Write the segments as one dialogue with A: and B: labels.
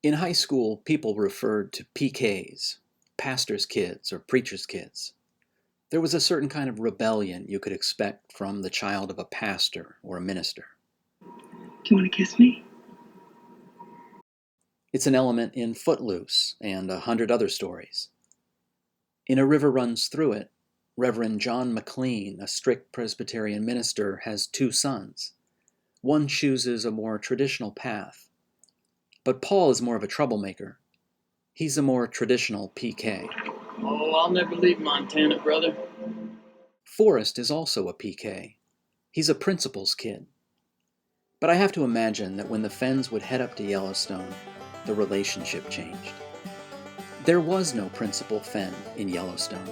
A: In high school, people referred to PKs, pastors' kids or preachers' kids. There was a certain kind of rebellion you could expect from the child of a pastor or a minister.
B: Do you want to kiss me?
A: It's an element in Footloose and 100 other stories. In A River Runs Through It, Reverend John McLean, a strict Presbyterian minister, has two sons. One chooses a more traditional path. But Paul is more of a troublemaker. He's a more traditional PK.
C: Oh, I'll never leave Montana, brother.
A: Forrest is also a PK. He's a principal's kid. But I have to imagine that when the Fenns would head up to Yellowstone, the relationship changed. There was no Principal Fenn in Yellowstone.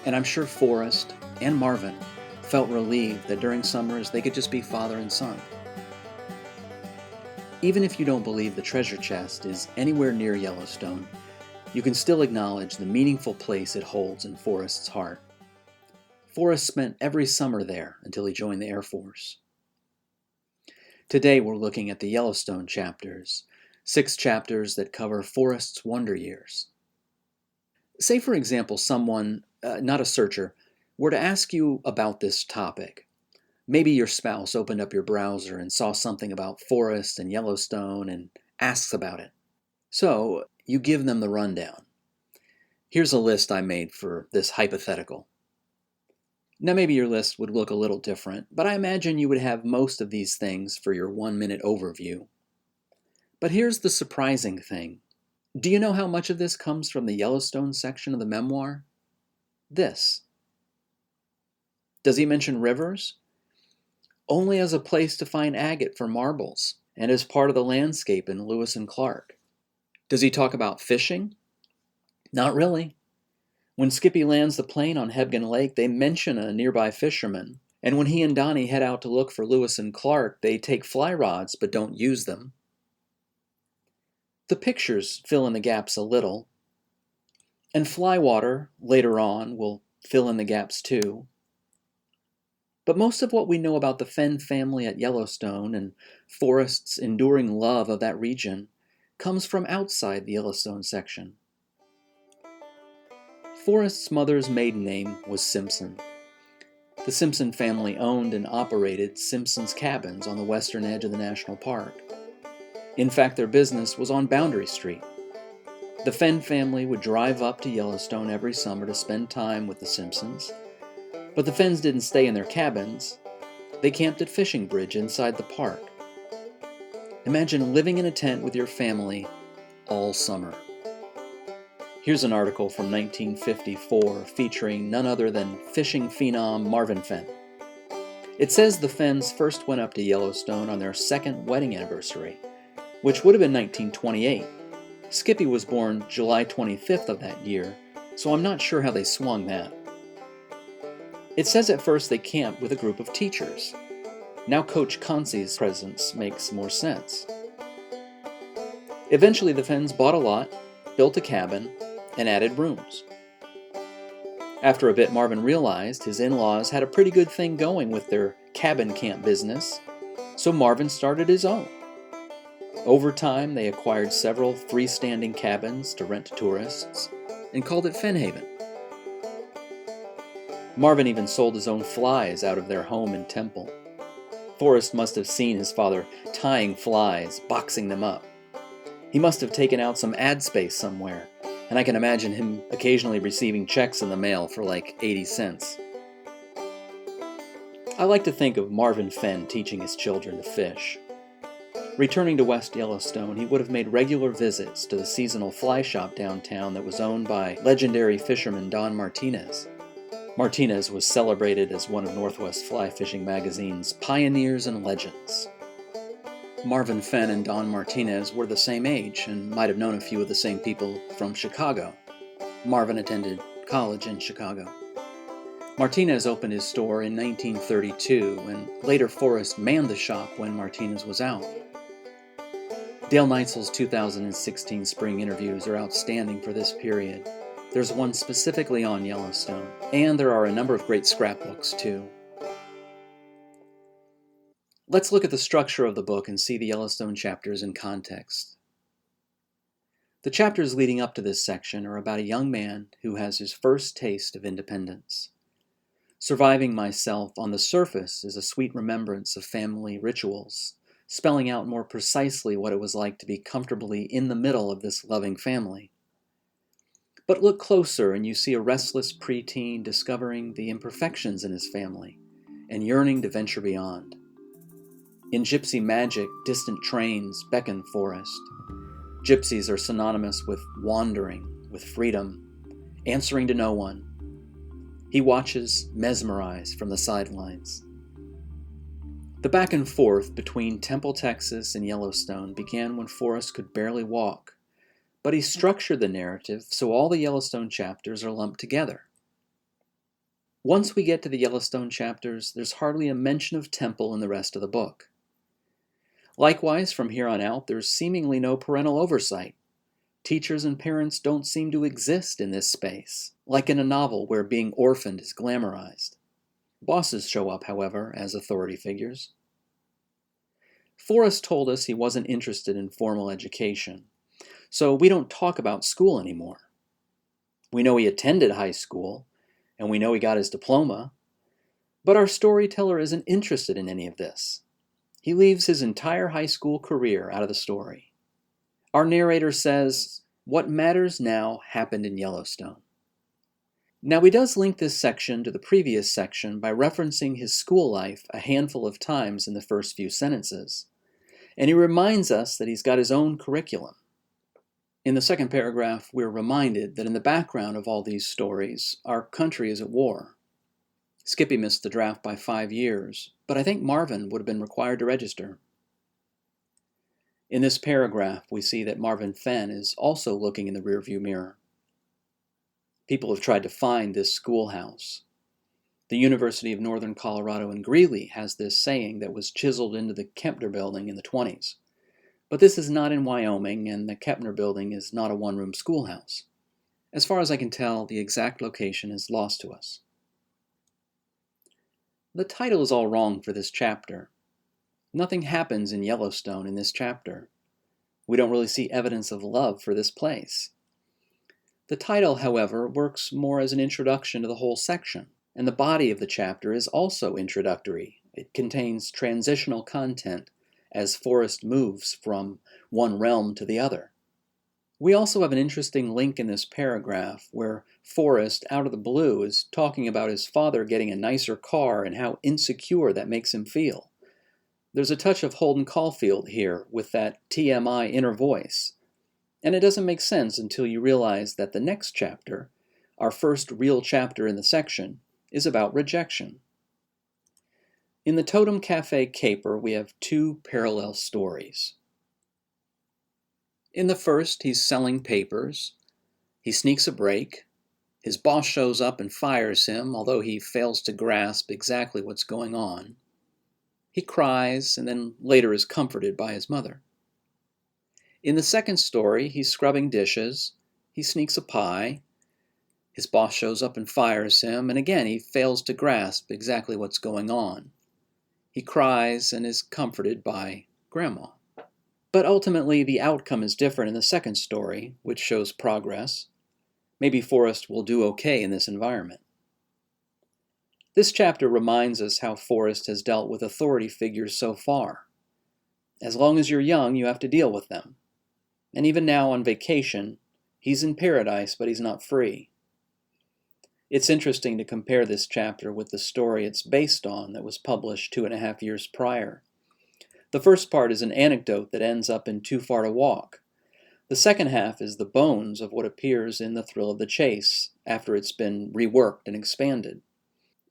A: And I'm sure Forrest and Marvin felt relieved that during summers they could just be father and son. Even if you don't believe the treasure chest is anywhere near Yellowstone, you can still acknowledge the meaningful place it holds in Forrest's heart. Forrest spent every summer there until he joined the Air Force. Today we're looking at the Yellowstone chapters, 6 chapters that cover Forrest's wonder years. Say, for example, someone, not a searcher, were to ask you about this topic. Maybe your spouse opened up your browser and saw something about Forrest and Yellowstone and asks about it. So you give them the rundown. Here's a list I made for this hypothetical. Now maybe your list would look a little different, but I imagine you would have most of these things for your 1-minute overview. But here's the surprising thing. Do you know how much of this comes from the Yellowstone section of the memoir? This. Does he mention rivers? Only as a place to find agate for marbles, and as part of the landscape in Lewis and Clark. Does he talk about fishing? Not really. When Skippy lands the plane on Hebgen Lake, they mention a nearby fisherman, and when he and Donnie head out to look for Lewis and Clark, they take fly rods but don't use them. The pictures fill in the gaps a little, and Flywater, later on, will fill in the gaps too. But most of what we know about the Fenn family at Yellowstone and Forrest's enduring love of that region comes from outside the Yellowstone section. Forrest's mother's maiden name was Simpson. The Simpson family owned and operated Simpson's Cabins on the western edge of the national park. In fact, their business was on Boundary Street. The Fenn family would drive up to Yellowstone every summer to spend time with the Simpsons, but the Fenns didn't stay in their cabins. They camped at Fishing Bridge inside the park. Imagine living in a tent with your family all summer. Here's an article from 1954 featuring none other than fishing phenom Marvin Fenn. It says the Fenns first went up to Yellowstone on their second wedding anniversary, which would have been 1928. Skippy was born July 25th of that year, so I'm not sure how they swung that. It says at first they camped with a group of teachers. Now Coach Concy's presence makes more sense. Eventually the Fenns bought a lot, built a cabin, and added rooms. After a bit, Marvin realized his in-laws had a pretty good thing going with their cabin camp business, so Marvin started his own. Over time, they acquired several freestanding cabins to rent to tourists and called it Fennhaven. Marvin even sold his own flies out of their home in Temple. Forrest must have seen his father tying flies, boxing them up. He must have taken out some ad space somewhere, and I can imagine him occasionally receiving checks in the mail for like 80 cents. I like to think of Marvin Fenn teaching his children to fish. Returning to West Yellowstone, he would have made regular visits to the seasonal fly shop downtown that was owned by legendary fisherman Don Martinez. Martinez was celebrated as one of Northwest Fly Fishing Magazine's pioneers and legends. Marvin Fenn and Don Martinez were the same age and might have known a few of the same people from Chicago. Marvin attended college in Chicago. Martinez opened his store in 1932, and later Forrest manned the shop when Martinez was out. Dale Neitzel's 2016 spring interviews are outstanding for this period. There's one specifically on Yellowstone, and there are a number of great scrapbooks too. Let's look at the structure of the book and see the Yellowstone chapters in context. The chapters leading up to this section are about a young man who has his first taste of independence. Surviving myself on the surface is a sweet remembrance of family rituals, spelling out more precisely what it was like to be comfortably in the middle of this loving family. But look closer and you see a restless preteen discovering the imperfections in his family and yearning to venture beyond. In gypsy magic, distant trains beckon Forrest. Gypsies are synonymous with wandering, with freedom, answering to no one. He watches, mesmerized from the sidelines. The back and forth between Temple, Texas and Yellowstone began when Forrest could barely walk, but he structured the narrative so all the Yellowstone chapters are lumped together. Once we get to the Yellowstone chapters, there's hardly a mention of Temple in the rest of the book. Likewise, from here on out, there's seemingly no parental oversight. Teachers and parents don't seem to exist in this space, like in a novel where being orphaned is glamorized. Bosses show up, however, as authority figures. Forrest told us he wasn't interested in formal education, so we don't talk about school anymore. We know he attended high school, and we know he got his diploma, but our storyteller isn't interested in any of this. He leaves his entire high school career out of the story. Our narrator says, "What matters now happened in Yellowstone." Now he does link this section to the previous section by referencing his school life a handful of times in the first few sentences, and he reminds us that he's got his own curriculum. In the second paragraph, we're reminded that in the background of all these stories, our country is at war. Skippy missed the draft by 5 years, but I think Marvin would have been required to register. In this paragraph, we see that Marvin Fenn is also looking in the rearview mirror. People have tried to find this schoolhouse. The University of Northern Colorado in Greeley has this saying that was chiseled into the Kempner building in the 20s. But this is not in Wyoming, and the Kempner building is not a one-room schoolhouse. As far as I can tell, the exact location is lost to us. The title is all wrong for this chapter. Nothing happens in Yellowstone in this chapter. We don't really see evidence of love for this place. The title, however, works more as an introduction to the whole section, and the body of the chapter is also introductory. It contains transitional content as Forrest moves from one realm to the other. We also have an interesting link in this paragraph where Forrest, out of the blue, is talking about his father getting a nicer car and how insecure that makes him feel. There's a touch of Holden Caulfield here with that TMI inner voice. And it doesn't make sense until you realize that the next chapter, our first real chapter in the section, is about rejection. In the Totem Cafe caper, we have two parallel stories. In the first, he's selling papers. He sneaks a break. His boss shows up and fires him, although he fails to grasp exactly what's going on. He cries and then later is comforted by his mother. In the second story, he's scrubbing dishes. He sneaks a pie. His boss shows up and fires him, and again he fails to grasp exactly what's going on. He cries and is comforted by Grandma. But ultimately, the outcome is different in the second story, which shows progress. Maybe Forrest will do okay in this environment. This chapter reminds us how Forrest has dealt with authority figures so far. As long as you're young, you have to deal with them. And even now on vacation, he's in paradise, but he's not free. It's interesting to compare this chapter with the story it's based on that was published 2.5 years prior. The first part is an anecdote that ends up in Too Far to Walk. The second half is the bones of what appears in The Thrill of the Chase after it's been reworked and expanded.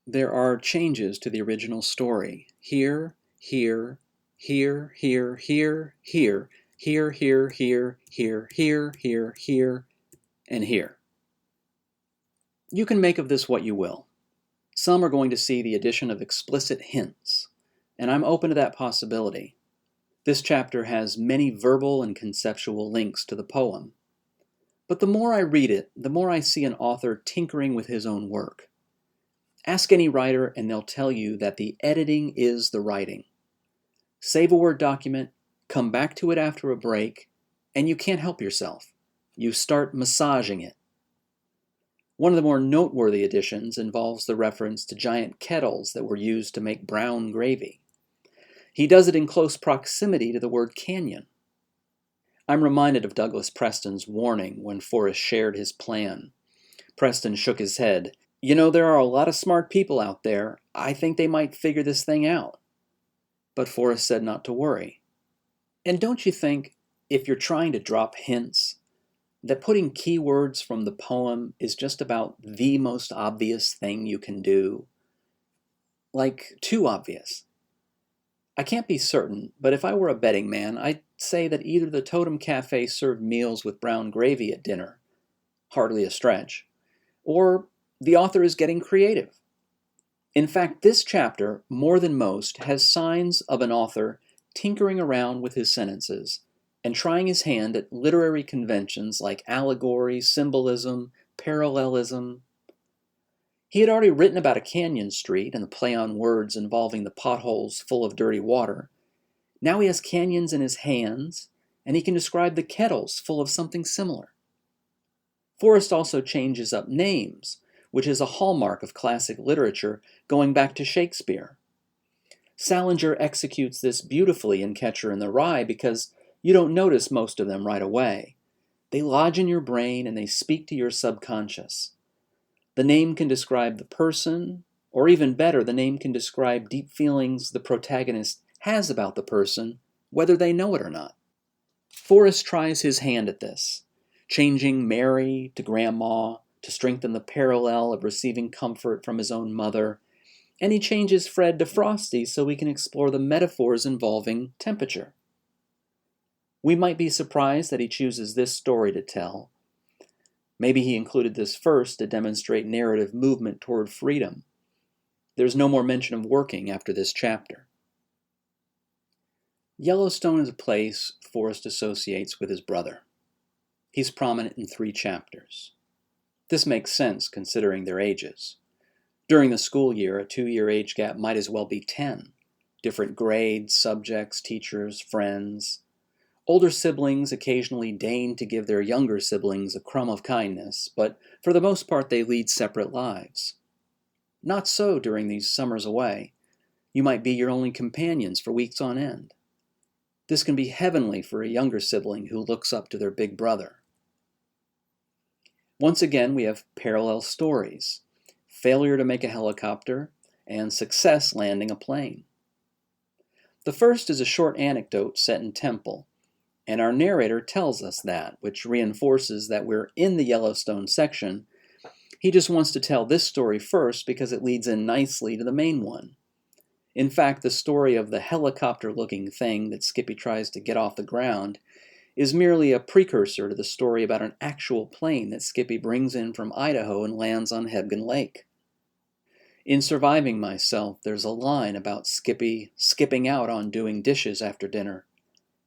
A: There are changes to the original story. Here, here, here, here, here, here, here, here, here, here, here, here, here, and here. You can make of this what you will. Some are going to see the addition of explicit hints, and I'm open to that possibility. This chapter has many verbal and conceptual links to the poem. But the more I read it, the more I see an author tinkering with his own work. Ask any writer and they'll tell you that the editing is the writing. Save a Word document, come back to it after a break, and you can't help yourself. You start massaging it. One of the more noteworthy additions involves the reference to giant kettles that were used to make brown gravy. He does it in close proximity to the word canyon. I'm reminded of Douglas Preston's warning when Forrest shared his plan. Preston shook his head. You know, there are a lot of smart people out there. I think they might figure this thing out. But Forrest said not to worry. And don't you think, if you're trying to drop hints, that putting keywords from the poem is just about the most obvious thing you can do? Like, too obvious. I can't be certain, but if I were a betting man, I'd say that either the Totem Cafe served meals with brown gravy at dinner, hardly a stretch, or the author is getting creative. In fact, this chapter, more than most, has signs of an author tinkering around with his sentences and trying his hand at literary conventions like allegory, symbolism, parallelism. He had already written about a canyon street and the play on words involving the potholes full of dirty water. Now he has canyons in his hands, and he can describe the kettles full of something similar. Forrest also changes up names, which is a hallmark of classic literature going back to Shakespeare. Salinger executes this beautifully in Catcher in the Rye because you don't notice most of them right away. They lodge in your brain and they speak to your subconscious. The name can describe the person, or even better, the name can describe deep feelings the protagonist has about the person, whether they know it or not. Forrest tries his hand at this, changing Mary to Grandma to strengthen the parallel of receiving comfort from his own mother, and he changes Fred to Frosty so we can explore the metaphors involving temperature. We might be surprised that he chooses this story to tell. Maybe he included this first to demonstrate narrative movement toward freedom. There's no more mention of working after this chapter. Yellowstone is a place Forrest associates with his brother. He's prominent in 3 chapters. This makes sense considering their ages. During the school year, a 2-year age gap might as well be 10. Different grades, subjects, teachers, friends. Older siblings occasionally deign to give their younger siblings a crumb of kindness, but for the most part they lead separate lives. Not so during these summers away. You might be your only companions for weeks on end. This can be heavenly for a younger sibling who looks up to their big brother. Once again, we have parallel stories: failure to make a helicopter and success landing a plane. The first is a short anecdote set in Temple, and our narrator tells us that, which reinforces that we're in the Yellowstone section. He just wants to tell this story first because it leads in nicely to the main one. In fact, the story of the helicopter-looking thing that Skippy tries to get off the ground is merely a precursor to the story about an actual plane that Skippy brings in from Idaho and lands on Hebgen Lake. In Surviving Myself, there's a line about Skippy skipping out on doing dishes after dinner.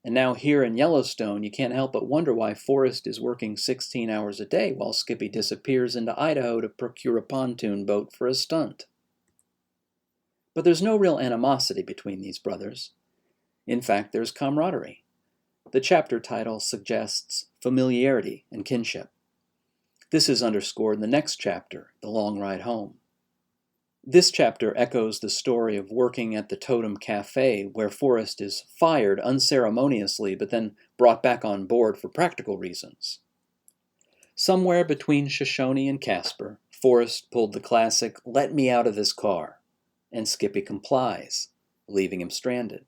A: And now here in Yellowstone, you can't help but wonder why Forrest is working 16 hours a day while Skippy disappears into Idaho to procure a pontoon boat for a stunt. But there's no real animosity between these brothers. In fact, there's camaraderie. The chapter title suggests familiarity and kinship. This is underscored in the next chapter, The Long Ride Home. This chapter echoes the story of working at the Totem Cafe, where Forrest is fired unceremoniously but then brought back on board for practical reasons. Somewhere between Shoshone and Casper, Forrest pulled the classic "let me out of this car," and Skippy complies, leaving him stranded.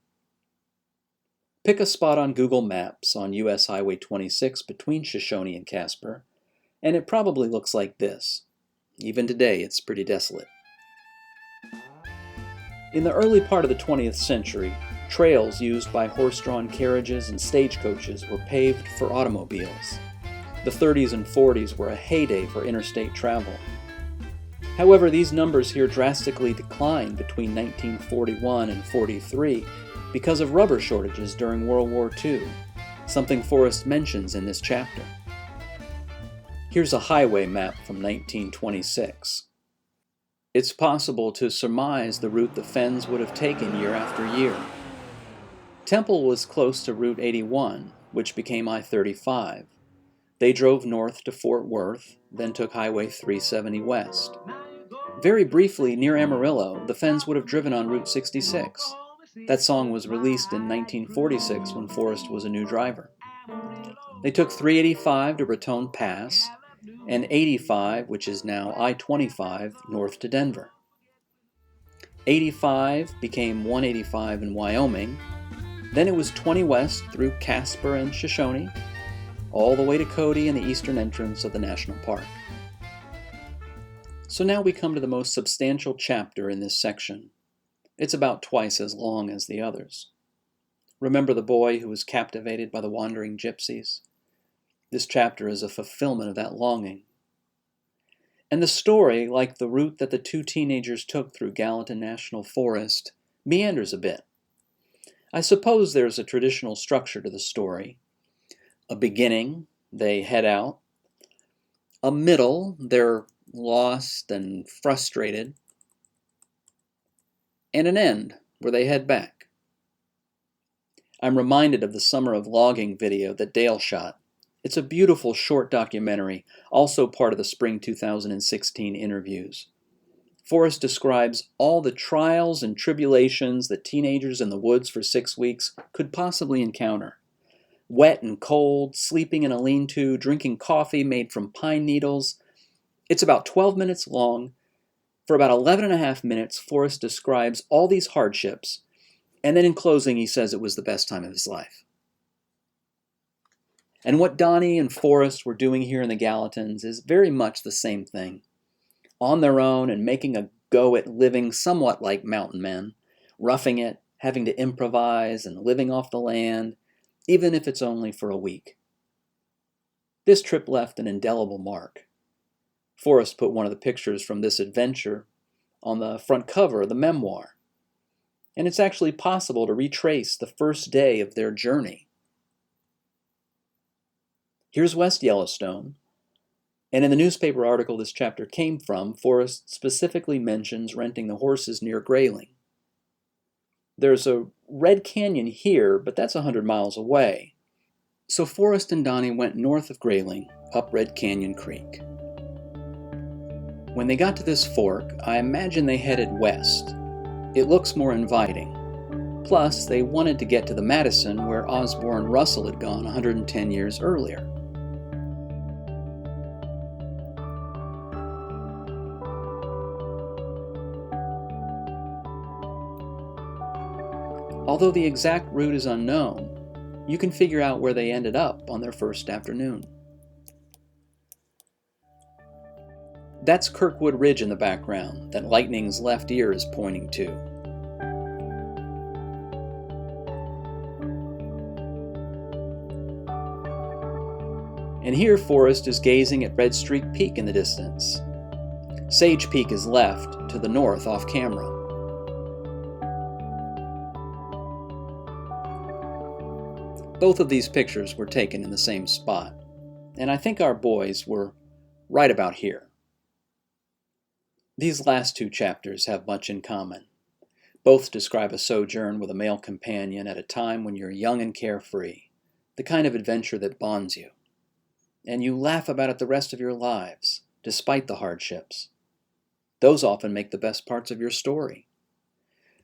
A: Pick a spot on Google Maps on US Highway 26 between Shoshone and Casper, and it probably looks like this. Even today, it's pretty desolate. In the early part of the 20th century, trails used by horse-drawn carriages and stagecoaches were paved for automobiles. The 30s and 40s were a heyday for interstate travel. However, these numbers here drastically declined between 1941 and 43 because of rubber shortages during World War II, something Forrest mentions in this chapter. Here's a highway map from 1926. It's possible to surmise the route the Fenns would have taken year after year. Temple was close to Route 81, which became I-35. They drove north to Fort Worth, then took Highway 370 west. Very briefly, near Amarillo, the Fenns would have driven on Route 66. That song was released in 1946 when Forrest was a new driver. They took 385 to Raton Pass, and 85, which is now I-25, north to Denver. 85 became 185 in Wyoming. Then it was 20 west through Casper and Shoshone, all the way to Cody and the eastern entrance of the national park. So now we come to the most substantial chapter in this section. It's about twice as long as the others. Remember the boy who was captivated by the wandering gypsies? This chapter is a fulfillment of that longing. And the story, like the route that the two teenagers took through Gallatin National Forest, meanders a bit. I suppose there's a traditional structure to the story. A beginning, they head out. A middle, they're lost and frustrated. And an end, where they head back. I'm reminded of the Summer of Logging video that Dale shot. It's a beautiful short documentary, also part of the spring 2016 interviews. Forrest describes all the trials and tribulations that teenagers in the woods for 6 weeks could possibly encounter. Wet and cold, sleeping in a lean-to, drinking coffee made from pine needles. It's about 12 minutes long. For about 11 and a half minutes, Forrest describes all these hardships, and then in closing he says it was the best time of his life. And what Donnie and Forrest were doing here in the Gallatins is very much the same thing. On their own and making a go at living somewhat like mountain men, roughing it, having to improvise and living off the land, even if it's only for a week. This trip left an indelible mark. Forrest put one of the pictures from this adventure on the front cover of the memoir. And it's actually possible to retrace the first day of their journey. Here's West Yellowstone, and in the newspaper article this chapter came from, Forrest specifically mentions renting the horses near Grayling. There's a Red Canyon here, but that's 100 miles away. So Forrest and Donnie went north of Grayling, up Red Canyon Creek. When they got to this fork, I imagine they headed west. It looks more inviting. Plus, they wanted to get to the Madison where Osborne Russell had gone 110 years earlier. Although the exact route is unknown, you can figure out where they ended up on their first afternoon. That's Kirkwood Ridge in the background that Lightning's left ear is pointing to. And here Forrest is gazing at Red Streak Peak in the distance. Sage Peak is left, to the north off camera. Both of these pictures were taken in the same spot, and I think our boys were right about here. These last two chapters have much in common. Both describe a sojourn with a male companion at a time when you're young and carefree, the kind of adventure that bonds you. And you laugh about it the rest of your lives, despite the hardships. Those often make the best parts of your story.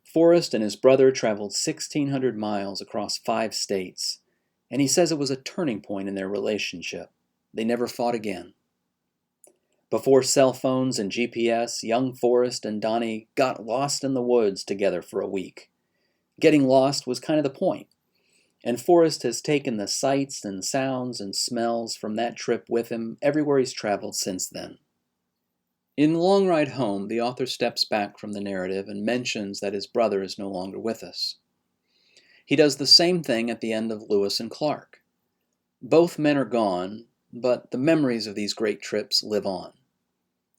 A: Forrest and his brother traveled 1,600 miles across 5 states, and he says it was a turning point in their relationship. They never fought again. Before cell phones and GPS, young Forrest and Donnie got lost in the woods together for a week. Getting lost was kind of the point, and Forrest has taken the sights and sounds and smells from that trip with him everywhere he's traveled since then. In The Long Ride Home, the author steps back from the narrative and mentions that his brother is no longer with us. He does the same thing at the end of Lewis and Clark. Both men are gone, but the memories of these great trips live on.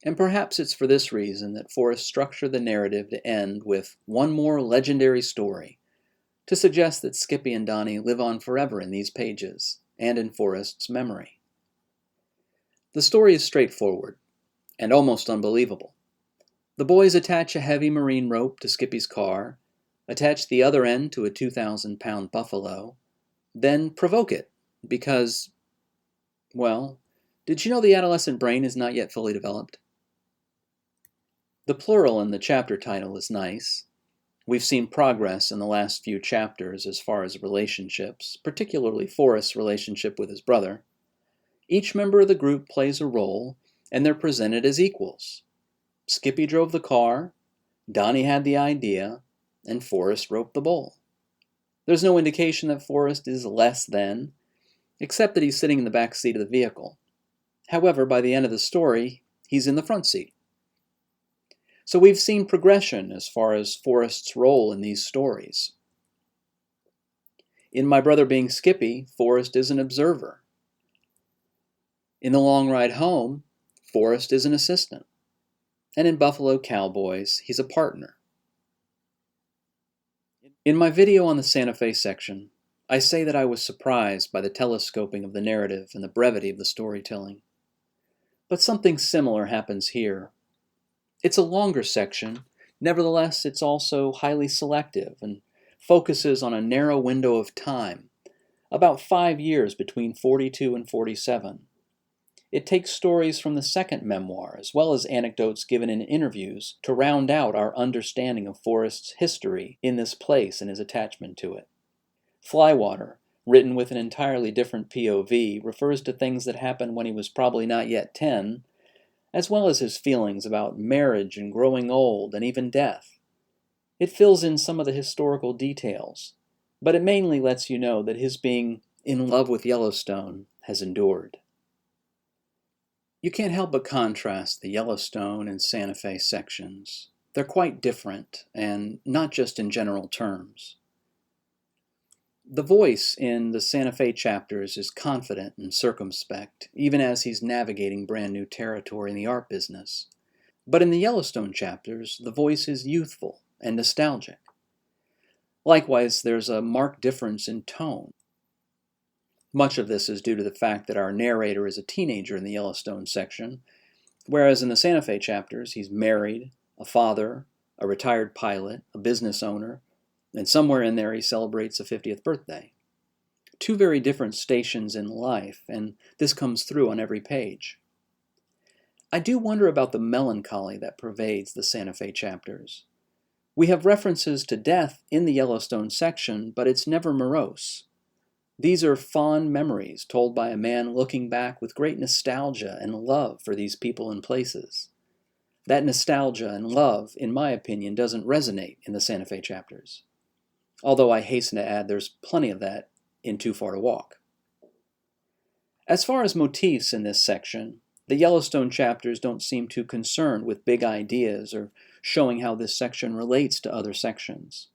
A: And perhaps it's for this reason that Forrest structured the narrative to end with one more legendary story, to suggest that Skippy and Donnie live on forever in these pages, and in Forrest's memory. The story is straightforward, and almost unbelievable. The boys attach a heavy marine rope to Skippy's car, attach the other end to a 2,000-pound buffalo, then provoke it, because Well, did you know the adolescent brain is not yet fully developed? The plural in the chapter title is nice. We've seen progress in the last few chapters as far as relationships, particularly Forrest's relationship with his brother. Each member of the group plays a role, and they're presented as equals. Skippy drove the car, Donnie had the idea, and Forrest roped the bull. There's no indication that Forrest is less than, except that he's sitting in the back seat of the vehicle. However, by the end of the story, he's in the front seat. So we've seen progression as far as Forrest's role in these stories. In My Brother Being Skippy, Forrest is an observer. In The Long Ride Home, Forrest is an assistant. And in Buffalo Cowboys, he's a partner. In my video on the Santa Fe section, I say that I was surprised by the telescoping of the narrative and the brevity of the storytelling. But something similar happens here. It's a longer section, nevertheless it's also highly selective and focuses on a narrow window of time, about 5 years between 42 and 47. It takes stories from the second memoir, as well as anecdotes given in interviews, to round out our understanding of Forrest's history in this place and his attachment to it. Flywater, written with an entirely different POV, refers to things that happened when he was probably not yet 10, as well as his feelings about marriage and growing old and even death. It fills in some of the historical details, but it mainly lets you know that his being in love with Yellowstone has endured. You can't help but contrast the Yellowstone and Santa Fe sections. They're quite different, and not just in general terms. The voice in the Santa Fe chapters is confident and circumspect, even as he's navigating brand new territory in the art business. But in the Yellowstone chapters, the voice is youthful and nostalgic. Likewise, there's a marked difference in tone. Much of this is due to the fact that our narrator is a teenager in the Yellowstone section, whereas in the Santa Fe chapters, he's married, a father, a retired pilot, a business owner, and somewhere in there he celebrates a 50th birthday. Two very different stations in life, and this comes through on every page. I do wonder about the melancholy that pervades the Santa Fe chapters. We have references to death in the Yellowstone section, but it's never morose. These are fond memories told by a man looking back with great nostalgia and love for these people and places. That nostalgia and love, in my opinion, doesn't resonate in the Santa Fe chapters. Although I hasten to add there's plenty of that in Too Far to Walk. As far as motifs in this section, the Yellowstone chapters don't seem too concerned with big ideas or showing how this section relates to other sections.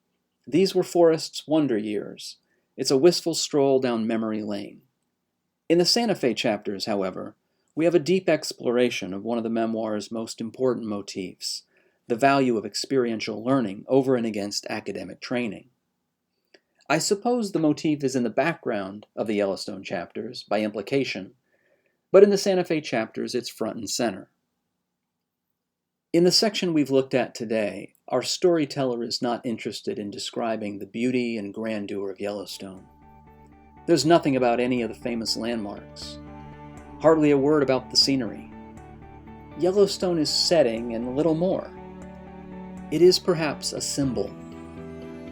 A: These were Forrest's wonder years. It's a wistful stroll down memory lane. In the Santa Fe chapters, however, we have a deep exploration of one of the memoir's most important motifs, the value of experiential learning over and against academic training. I suppose the motif is in the background of the Yellowstone chapters, by implication, but in the Santa Fe chapters it's front and center. In the section we've looked at today, our storyteller is not interested in describing the beauty and grandeur of Yellowstone. There's nothing about any of the famous landmarks, hardly a word about the scenery. Yellowstone is setting and little more. It is perhaps a symbol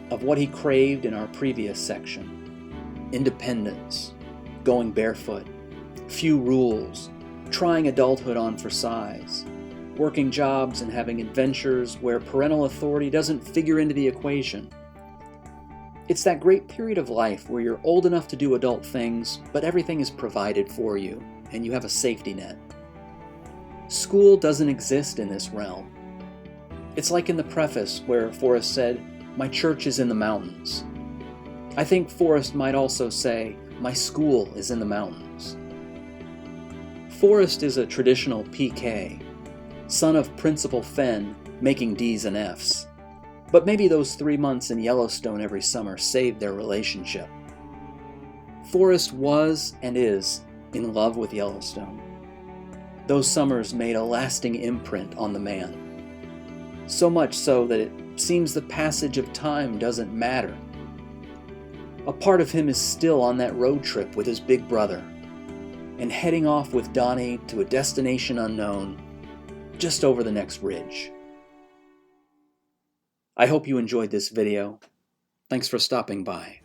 A: of what he craved in our previous section: independence, going barefoot, few rules, trying adulthood on for size, working jobs and having adventures where parental authority doesn't figure into the equation. It's that great period of life where you're old enough to do adult things, but everything is provided for you, and you have a safety net. School doesn't exist in this realm. It's like in the preface where Forrest said, "My church is in the mountains." I think Forrest might also say, "My school is in the mountains." Forrest is a traditional PK, son of Principal Fenn, making D's and F's. But maybe those 3 months in Yellowstone every summer saved their relationship. Forrest was and is in love with Yellowstone. Those summers made a lasting imprint on the man. So much so that it seems the passage of time doesn't matter. A part of him is still on that road trip with his big brother. and heading off with Donnie to a destination unknown, just over the next ridge. I hope you enjoyed this video. Thanks for stopping by.